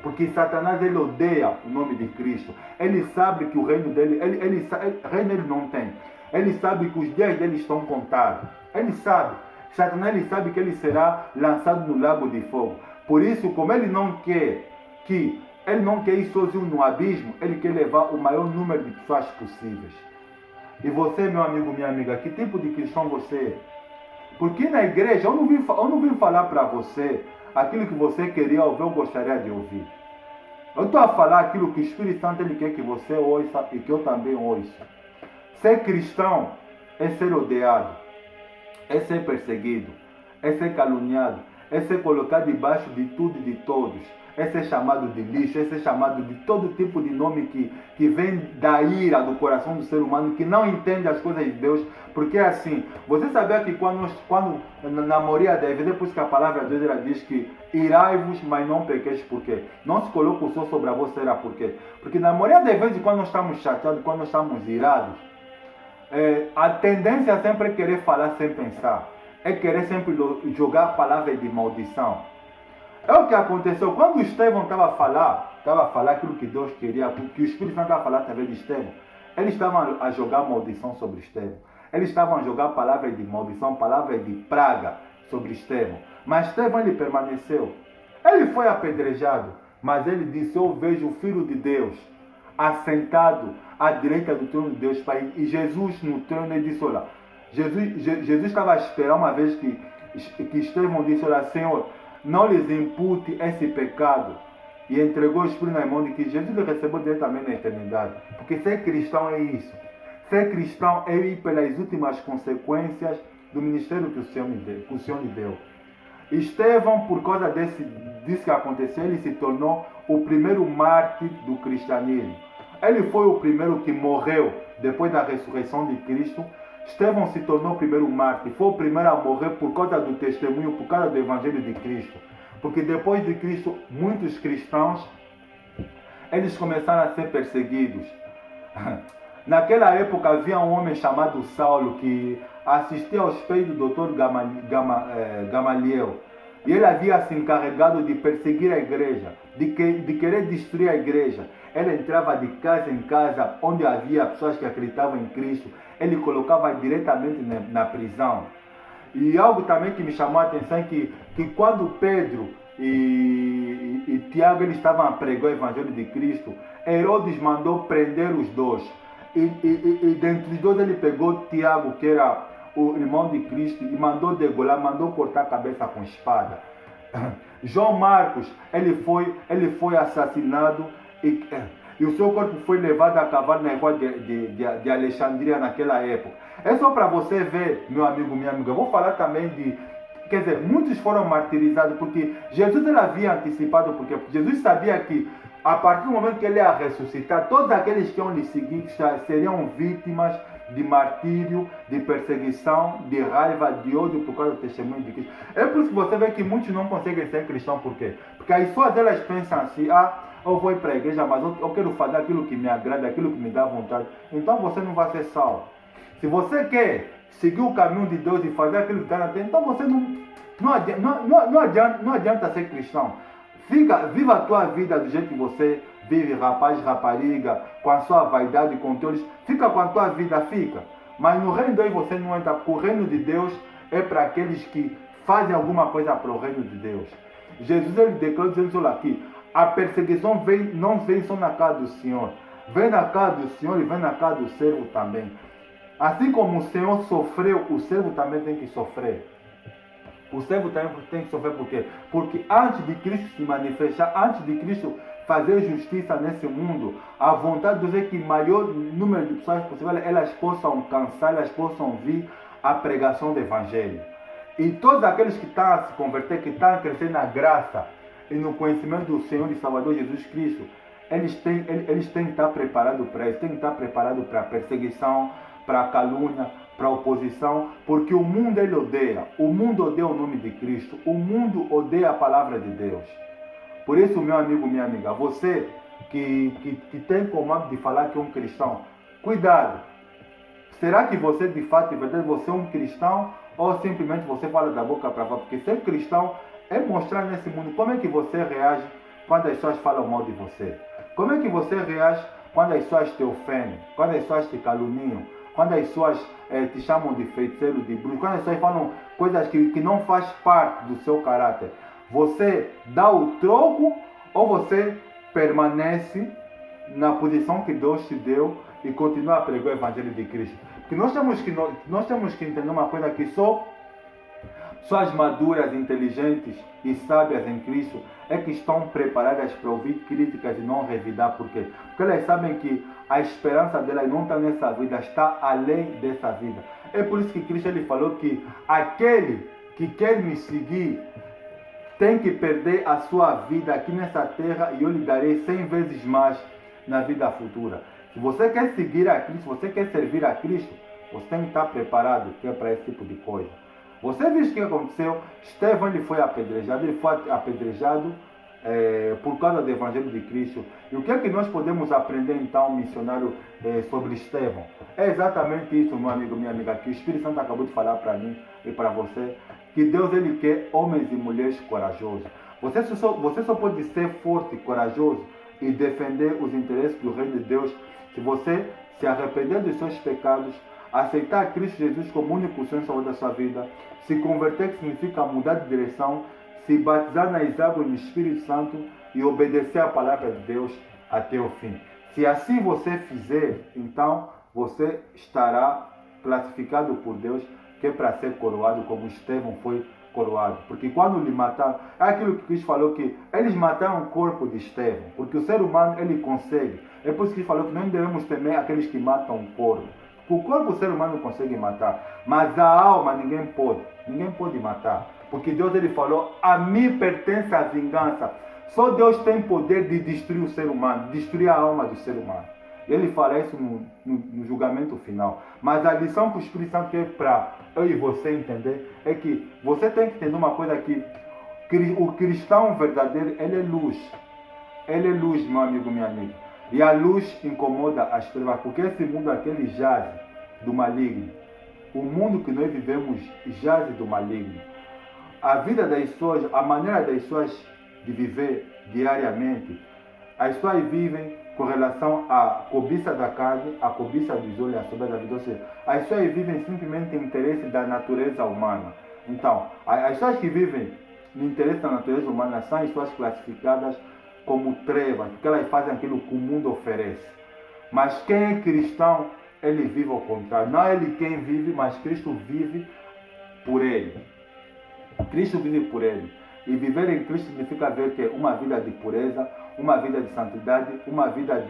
Porque Satanás, ele odeia o nome de Cristo. Ele sabe que o reino dele, reino ele não tem. Ele sabe que os dias dele estão contados. Ele sabe. Satanás, ele sabe que ele será lançado no lago de fogo. Por isso, como ele não quer ir sozinho no abismo, ele quer levar o maior número de pessoas possíveis. E você, meu amigo, minha amiga, que tipo de cristão você é? Porque na igreja, eu não vim falar para você aquilo que você queria ouvir ou gostaria de ouvir. Eu estou a falar aquilo que o Espírito Santo ele quer que você ouça e que eu também ouço. Ser cristão é ser odiado, é ser perseguido, é ser caluniado, é ser colocado debaixo de tudo e de todos, é ser chamado de lixo, é ser chamado de todo tipo de nome que vem da ira do coração do ser humano, que não entende as coisas de Deus. Porque assim, você sabia que quando na maioria das vezes, depois que a palavra de Deus ela diz que irai-vos, mas não pequeis, por quê? Não se coloca o sol sobre a vossa ira, por quê? Porque na maioria das vezes, quando nós estamos chateados, quando nós estamos irados, a tendência sempre é querer falar sem pensar, é querer sempre jogar palavras de maldição. É o que aconteceu quando Estevão estava a falar aquilo que Deus queria, que o Espírito Santo estava a falar através de Estevão. Eles estavam a jogar maldição sobre Estevão. Eles estavam a jogar palavras de maldição, palavras de praga sobre Estevão. Mas Estevão, ele permaneceu. Ele foi apedrejado, mas ele disse: eu vejo o Filho de Deus assentado à direita do trono de Deus Pai. E Jesus no trono, ele disse: olha, Jesus estava a esperar uma vez que Estevão disse: olha, Senhor, não lhes impute esse pecado. E entregou o Espírito na mão de que Jesus recebeu diretamente na eternidade. Porque ser cristão é isso. Ser cristão é ir pelas últimas consequências do ministério que o Senhor lhe deu. Estevão, por causa disso que aconteceu, ele se tornou o primeiro mártir do cristianismo. Ele foi o primeiro que morreu depois da ressurreição de Cristo. Estevão se tornou o primeiro mártir, foi o primeiro a morrer por causa do testemunho, por causa do Evangelho de Cristo. Porque depois de Cristo, muitos cristãos, eles começaram a ser perseguidos. Naquela época havia um homem chamado Saulo que assistia aos pés do Dr. Gamaliel. E ele havia se encarregado de perseguir a igreja, de querer destruir a igreja. Ele entrava de casa em casa onde havia pessoas que acreditavam em Cristo. Ele colocava diretamente na prisão. E algo também que me chamou a atenção é que quando Pedro e Tiago eles estavam a pregar o Evangelho de Cristo, Herodes mandou prender os dois. E dentre os dois ele pegou Tiago, que era o irmão de Cristo, e mandou degolar, mandou cortar a cabeça com espada. João Marcos, ele foi assassinado e o seu corpo foi levado a cavalo na rua de Alexandria naquela época. É só para você ver, meu amigo, minha amiga. Eu vou falar também quer dizer, muitos foram martirizados porque Jesus ele havia antecipado, porque Jesus sabia que a partir do momento que ele ia ressuscitar, todos aqueles que iam lhe seguir seriam vítimas de martírio, de perseguição, de raiva, de ódio por causa do testemunho de Cristo. É por isso que você vê que muitos não conseguem ser cristãos. Por quê? Porque as pessoas elas pensam assim: eu vou ir para a igreja, mas eu quero fazer aquilo que me agrada, aquilo que me dá vontade. Então você não vai ser salvo. Se você quer seguir o caminho de Deus e fazer aquilo que está na terra, então você não adianta ser cristão. Viva a tua vida do jeito que você vive, rapaz, rapariga, com a sua vaidade, com teus. Fica com a tua vida, fica. Mas no reino de Deus você não entra, porque o reino de Deus é para aqueles que fazem alguma coisa para o reino de Deus. Jesus ele declarou, dizendo aqui, a perseguição não vem só na casa do Senhor, vem na casa do Senhor e vem na casa do servo também. Assim como o Senhor sofreu, o servo também tem que sofrer. O servo também tem que sofrer por quê? Porque antes de Cristo se manifestar, antes de Cristo fazer justiça nesse mundo, a vontade de Deus é que o maior número de pessoas possível, elas possam alcançar, elas possam vir à pregação do Evangelho. E todos aqueles que estão a se converter, que estão a crescer na graça e no conhecimento do Senhor e Salvador Jesus Cristo, eles têm que estar preparados para isso, têm que estar preparados para a perseguição, para a calúnia, para a oposição, porque o mundo ele odeia. O mundo odeia o nome de Cristo, o mundo odeia a palavra de Deus. Por isso, meu amigo, minha amiga, você que tem como hábito de falar que é um cristão, cuidado. Será que você de fato, de verdade, você é um cristão ou simplesmente você fala da boca para fora? Porque ser cristão é mostrar nesse mundo como é que você reage quando as pessoas falam mal de você. Como é que você reage quando as pessoas te ofendem, quando as pessoas te caluniam, quando as pessoas te chamam de feiticeiro, de bruxo, quando as pessoas falam coisas que não faz parte do seu caráter. Você dá o troco ou você permanece na posição que Deus te deu e continua a pregar o Evangelho de Cristo? Porque nós temos que entender uma coisa, que só as maduras, inteligentes e sábias em Cristo é que estão preparadas para ouvir críticas e não revidar. Por quê? Porque elas sabem que a esperança delas não está nessa vida, está além dessa vida. É por isso que Cristo ele falou que aquele que quer me seguir tem que perder a sua vida aqui nessa terra e eu lhe darei 100 vezes mais na vida futura. Se você quer seguir a Cristo, se você quer servir a Cristo, você tem que estar preparado para esse tipo de coisa. Você viu o que aconteceu? Estevão ele foi apedrejado por causa do Evangelho de Cristo. E o que é que nós podemos aprender então, missionário, sobre Estevão? É exatamente isso, meu amigo, minha amiga, que o Espírito Santo acabou de falar para mim e para você, que Deus ele quer homens e mulheres corajosos. Você só pode ser forte e corajoso e defender os interesses do Reino de Deus se você se arrepender dos seus pecados, aceitar Cristo Jesus como único Senhor e Salvador da sua vida, se converter, que significa mudar de direção, se batizar nas águas no Espírito Santo e obedecer a palavra de Deus até o fim. Se assim você fizer, então você estará classificado por Deus que é para ser coroado como Estevão foi coroado. Porque quando lhe mataram, é aquilo que Cristo falou, que eles mataram o corpo de Estevão, porque o ser humano ele consegue. É por isso que ele falou que não devemos temer aqueles que matam o corpo. O corpo o ser humano consegue matar, mas a alma ninguém pode matar. Porque Deus ele falou, a mim pertence a vingança. Só Deus tem poder de destruir o ser humano, destruir a alma do ser humano. Ele fala isso no julgamento final. Mas a lição que o Espírito Santo quer para eu e você entender é que você tem que entender uma coisa, que o cristão verdadeiro, ele é luz. Ele é luz, meu amigo, minha amiga. E a luz incomoda as trevas, porque esse mundo aqui ele jaz do maligno. O mundo que nós vivemos jaz do maligno. A vida das pessoas, a maneira das pessoas de viver diariamente, as pessoas vivem com relação à cobiça da carne, à cobiça dos olhos, à soberba da vida. Ou seja, as pessoas vivem simplesmente em interesse da natureza humana. Então, as pessoas que vivem no interesse da natureza humana são as pessoas classificadas como trevas, porque elas fazem aquilo que o mundo oferece. Mas quem é cristão, ele vive ao contrário. Não é ele quem vive, mas Cristo vive por ele. Cristo vive por ele. E viver em Cristo significa ver que uma vida de pureza, uma vida de santidade, uma vida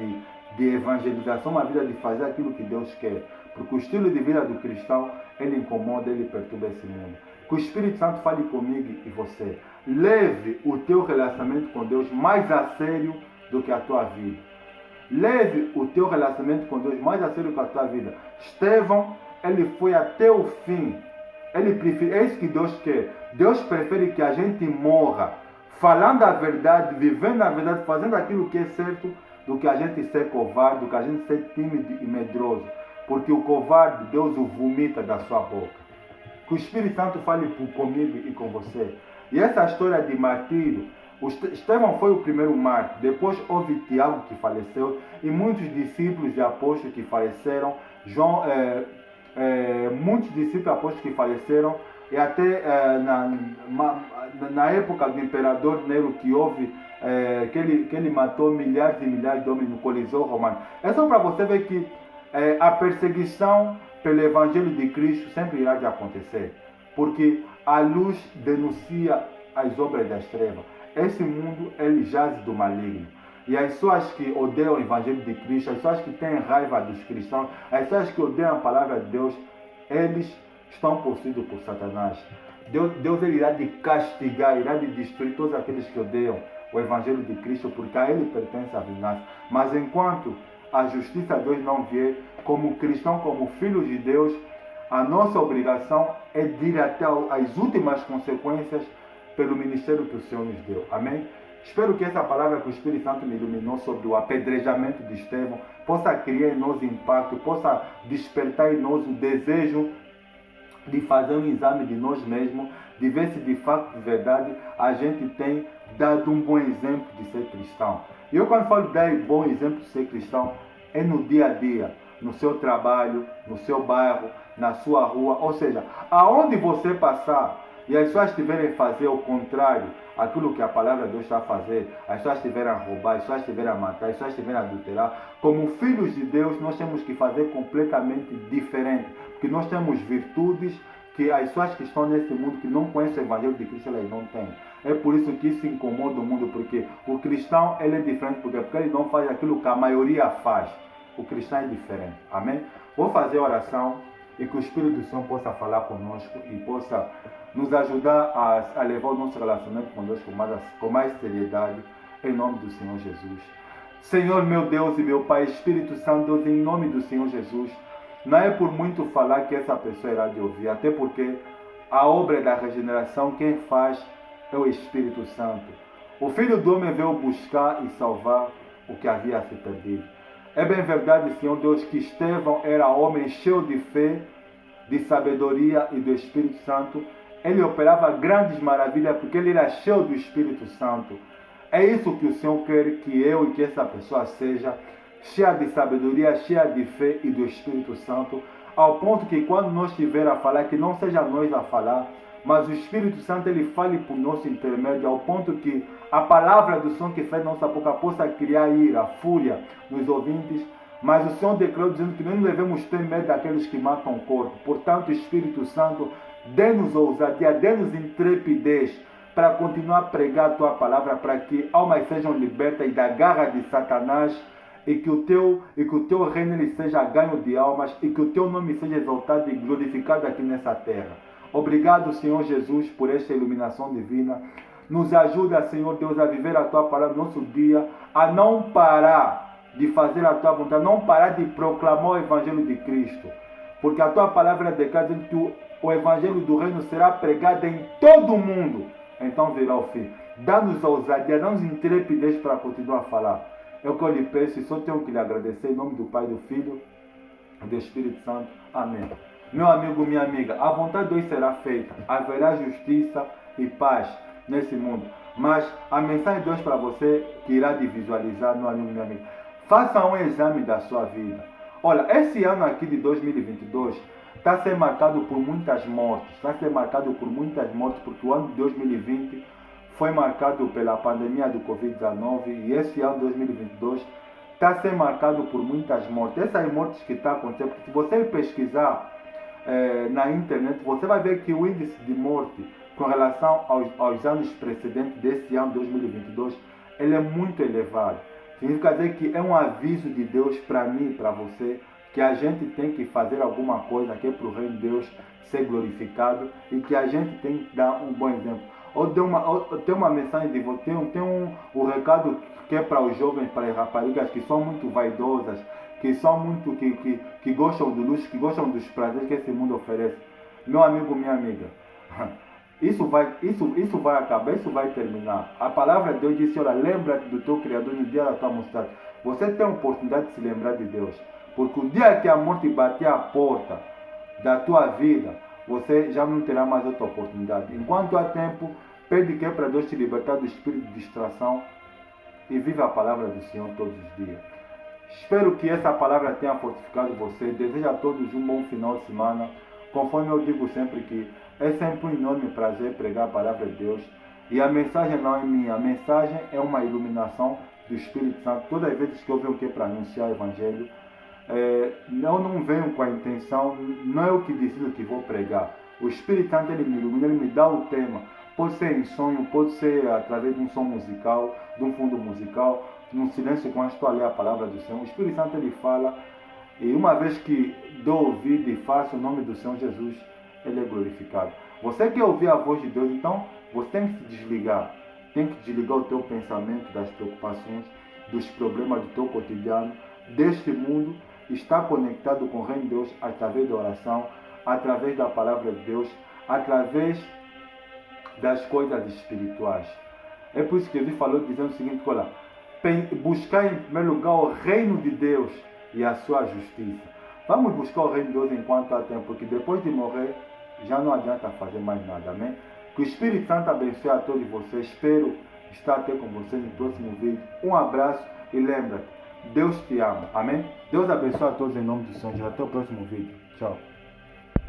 de evangelização, uma vida de fazer aquilo que Deus quer. Porque o estilo de vida do cristão, ele incomoda, ele perturba esse mundo. Que o Espírito Santo fale comigo e você. Leve o teu relacionamento com Deus mais a sério do que a tua vida. Leve o teu relacionamento com Deus mais a sério do que a tua vida. Estevão, ele foi até o fim. Ele prefere, é isso que Deus quer. Deus prefere que a gente morra falando a verdade, vivendo a verdade, fazendo aquilo que é certo, do que a gente ser covarde, do que a gente ser tímido e medroso. Porque o covarde, Deus o vomita da sua boca. Que o Espírito Santo fale comigo e com você. E essa história de martírio, Estevão foi o primeiro mártir. Depois houve Tiago que faleceu e muitos discípulos e apóstolos que faleceram. Muitos discípulos e apóstolos que faleceram. E até na época do imperador Nero que houve, que ele matou milhares e milhares de homens no Coliseu Romano. É só para você ver que a perseguição pelo Evangelho de Cristo sempre irá de acontecer. Porque a luz denuncia as obras das trevas. Esse mundo, ele jaz do maligno. E as pessoas que odeiam o Evangelho de Cristo, as pessoas que têm raiva dos cristãos, as pessoas que odeiam a palavra de Deus, eles estão possuídos por Satanás. Deus ele irá de castigar, irá de destruir todos aqueles que odeiam o Evangelho de Cristo, porque a Ele pertence a vingança. Mas enquanto a justiça de Deus não vier, como cristão, como filhos de Deus, a nossa obrigação é de ir até as últimas consequências pelo ministério que o Senhor nos deu. Amém? Espero que essa palavra que o Espírito Santo me iluminou sobre o apedrejamento de Estevão possa criar em nós impacto, possa despertar em nós o desejo de fazer um exame de nós mesmos, de ver se de fato, de verdade, a gente tem dado um bom exemplo de ser cristão. E eu, quando falo de dar bom exemplo de ser cristão, é no dia a dia, no seu trabalho, no seu bairro, na sua rua, ou seja, aonde você passar e as pessoas estiverem a fazer o contrário, aquilo que a palavra de Deus está a fazer, as pessoas estiverem a roubar, as pessoas estiverem a matar, as pessoas estiverem a adulterar, como filhos de Deus, nós temos que fazer completamente diferente, porque nós temos virtudes que as pessoas que estão nesse mundo, que não conhecem o Evangelho de Cristo, elas não têm. É por isso que isso incomoda o mundo, porque o cristão ele é diferente, porque ele não faz aquilo que a maioria faz. O cristão é diferente. Amém? Vou fazer oração e que o Espírito do Senhor possa falar conosco e possa nos ajudar a levar o nosso relacionamento com Deus com mais seriedade, em nome do Senhor Jesus. Senhor meu Deus e meu Pai, Espírito Santo, Deus, em nome do Senhor Jesus, não é por muito falar que essa pessoa irá de ouvir, até porque a obra da regeneração, quem faz é o Espírito Santo. O Filho do Homem veio buscar e salvar o que havia se perdido. É bem verdade, Senhor Deus, que Estevão era homem cheio de fé, de sabedoria e do Espírito Santo. Ele operava grandes maravilhas porque ele era cheio do Espírito Santo. É isso que o Senhor quer que eu e que essa pessoa seja, cheia de sabedoria, cheia de fé e do Espírito Santo, ao ponto que quando nós estiver a falar, que não seja nós a falar, mas o Espírito Santo ele fale por nosso intermédio, ao ponto que a palavra do Senhor que sai da nossa boca possa criar ira, fúria nos ouvintes. Mas o Senhor declarou dizendo que não devemos ter medo daqueles que matam o corpo. Portanto, Espírito Santo, dê-nos ousadia, dê-nos intrepidez para continuar a pregar a Tua palavra, para que almas sejam libertas da garra de Satanás e que o teu reino ele seja ganho de almas e que o Teu nome seja exaltado e glorificado aqui nessa terra. Obrigado, Senhor Jesus, por esta iluminação divina. Nos ajuda, Senhor Deus, a viver a Tua palavra no nosso dia, a não parar de fazer a Tua vontade, não parar de proclamar o Evangelho de Cristo. Porque a Tua palavra declara que o Evangelho do Reino será pregado em todo o mundo. Então virá o fim. Dá-nos ousadia, dá-nos intrepidez para continuar a falar. É o que eu lhe peço e só tenho que lhe agradecer em nome do Pai, do Filho e do Espírito Santo. Amém. Meu amigo, minha amiga, a vontade de Deus será feita. Haverá justiça e paz nesse mundo. Mas a mensagem de Deus para você que irá de visualizar, meu amigo, minha amiga, faça um exame da sua vida. Olha, esse ano aqui de 2022 está sendo marcado por muitas mortes. Está sendo marcado por muitas mortes porque o ano de 2020 foi marcado pela pandemia do Covid-19 e esse ano de 2022 está sendo marcado por muitas mortes. Essas mortes que estão acontecendo, se você pesquisar na internet, você vai ver que o índice de morte com relação aos anos precedentes desse ano 2022, ele é muito elevado. Significa dizer que é um aviso de Deus para mim e para você, que a gente tem que fazer alguma coisa que é para o reino de Deus ser glorificado e que a gente tem que dar um bom exemplo. Ou tem uma mensagem de você, tem um recado que é para os jovens, para as raparigas que são muito vaidosas, que são muito, que gostam do luxo, que gostam dos prazeres que esse mundo oferece. Meu amigo, minha amiga, isso vai acabar, isso vai terminar. A palavra de Deus disse, olha, lembra-te do teu Criador no dia da tua mocidade. Você tem a oportunidade de se lembrar de Deus. Porque o dia que a morte bater a porta da tua vida, você já não terá mais outra oportunidade. Enquanto há tempo, pede que é para Deus te libertar do espírito de distração e viva a palavra do Senhor todos os dias. Espero que essa palavra tenha fortificado você. Desejo a todos um bom final de semana. Conforme eu digo sempre que é sempre um enorme prazer pregar a palavra de Deus. E a mensagem não é minha, a mensagem é uma iluminação do Espírito Santo. Todas as vezes que eu venho aqui para anunciar o Evangelho, eu não venho com a intenção, não é eu que decido que vou pregar. O Espírito Santo ele me ilumina, ele me dá o tema. Pode ser em sonho, pode ser através de um som musical, de um fundo musical, no silêncio quando estou a ler a palavra do Senhor. O Espírito Santo ele fala, e uma vez que dou ouvido e faço o nome do Senhor Jesus, ele é glorificado. Você quer ouvir a voz de Deus, então você tem que se desligar. tem que desligar o teu pensamento das preocupações, dos problemas do teu cotidiano, deste mundo, estar conectado com o Reino de Deus através da oração, através da palavra de Deus, através das coisas espirituais. É por isso que Jesus falou dizendo o seguinte, olha, buscar em primeiro lugar o reino de Deus e a sua justiça. Vamos buscar o reino de Deus enquanto há tempo, porque depois de morrer já não adianta fazer mais nada, amém? Que o Espírito Santo abençoe a todos vocês. Espero estar até com vocês no próximo vídeo. Um abraço e lembra, Deus te ama, amém? Deus abençoe a todos em nome do Senhor. Até o próximo vídeo. Tchau.